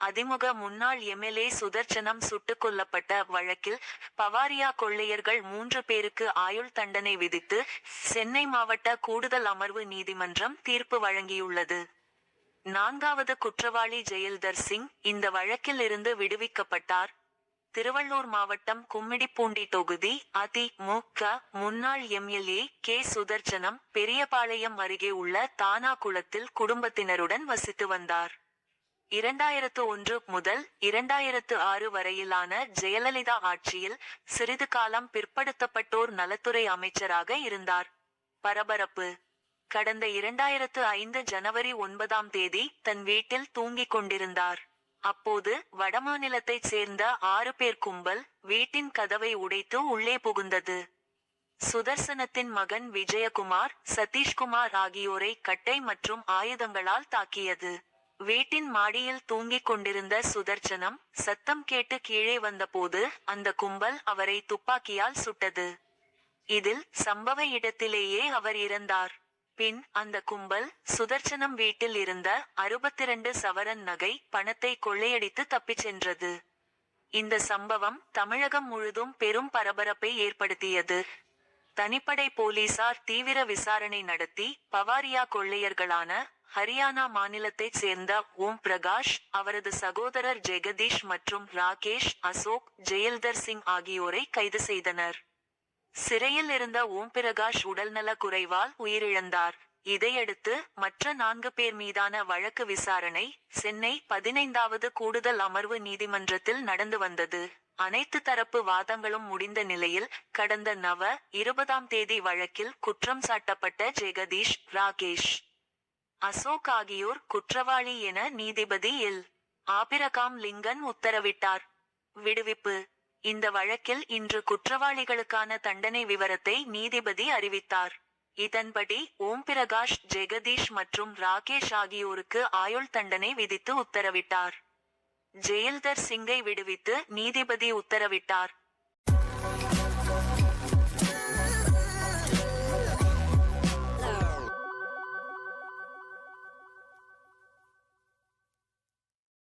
அதிமுக முன்னாள் எம்எல்ஏ சுதர்சனம் சுட்டுக் கொல்லப்பட்ட வழக்கில் பவாரியா கொள்ளையர்கள் 3 பேருக்கு ஆயுள் தண்டனை விதித்து சென்னை மாவட்ட கூடுதல் அமர்வு நீதிமன்றம் தீர்ப்பு வழங்கியுள்ளது. 4வது குற்றவாளி ஜெயல்தர் சிங் இந்த வழக்கில் இருந்து விடுவிக்கப்பட்டார். திருவள்ளூர் மாவட்டம் கும்மிடிப்பூண்டி தொகுதி அ.தி.மு.க. முன்னாள் எம்எல்ஏ கே. சுதர்சனம் பெரியபாளையம் அருகே உள்ள தானாகுளத்தில் குடும்பத்தினருடன் வசித்து வந்தார். 2001 முதல் 2006 வரையிலான ஜெயலலிதா ஆட்சியில் சிறிது காலம் பிற்படுத்தப்பட்டோர் நலத்துறை அமைச்சராக இருந்தார். பரபரப்பு. கடந்த 2005 ஜனவரி 9ஆம் தேதி தன் வீட்டில் தூங்கிக் கொண்டிருந்தார். அப்போது வடமாநிலத்தைச் சேர்ந்த 6 பேர் கும்பல் வீட்டின் கதவை உடைத்து உள்ளே புகுந்தது. சுதர்சனத்தின் மகன் விஜயகுமார், சதீஷ்குமார் ஆகியோரை கட்டை மற்றும் ஆயுதங்களால் தாக்கியது. வீட்டின் மாடியில் தூங்கிக் கொண்டிருந்த சுதர்சனம் சத்தம் கேட்டு கீழே வந்தபோது அந்த கும்பல் அவரை துப்பாக்கியால் சுட்டது. இதில் சம்பவ இடத்திலேயே அவர் இறந்தார். பின் அந்த கும்பல் சுதர்சனம் வீட்டில் இருந்த 62 சவரன் நகை பணத்தை கொள்ளையடித்து தப்பிச் சென்றது. இந்த சம்பவம் தமிழகம் முழுதும் பெரும் பரபரப்பை ஏற்படுத்தியது. தனிப்படை போலீசார் தீவிர விசாரணை நடத்தி பவாரியா கொள்ளையர்களான ஹரியானா மாநிலத்தைச் சேர்ந்த ஓம் பிரகாஷ், அவரது சகோதரர் ஜெகதீஷ் மற்றும் ராகேஷ், அசோக், ஜெயல்தர் சிங் ஆகியோரை கைது செய்தனர். சிறையில் இருந்த ஓம் பிரகாஷ் உடல்நல குறைவால் உயிரிழந்தார். இதையடுத்து மற்ற 4 பேர் மீதான வழக்கு விசாரணை சென்னை 15வது கூடுதல் அமர்வு நீதிமன்றத்தில் நடந்து வந்தது. அனைத்து தரப்பு வாதங்களும் முடிந்த நிலையில் கடந்த நவ. 20ஆம் தேதி வழக்கில் குற்றம் சாட்டப்பட்ட ஜெகதீஷ், ராகேஷ், அசோக் ஆகியோர் குற்றவாளி என நீதிபதி எல். ஆபிரகாம் லிங்கன் உத்தரவிட்டார். விடுவிப்பு. இந்த வழக்கில் இன்று குற்றவாளிகளுக்கான தண்டனை விவரத்தை நீதிபதி அறிவித்தார். இதன்படி ஓம் பிரகாஷ், ஜெகதீஷ் மற்றும் ராகேஷ் ஆகியோருக்கு ஆயுள் தண்டனை விதித்து உத்தரவிட்டார். ஜெயல்தர் சிங்கை விடுவித்து நீதிபதி உத்தரவிட்டார்.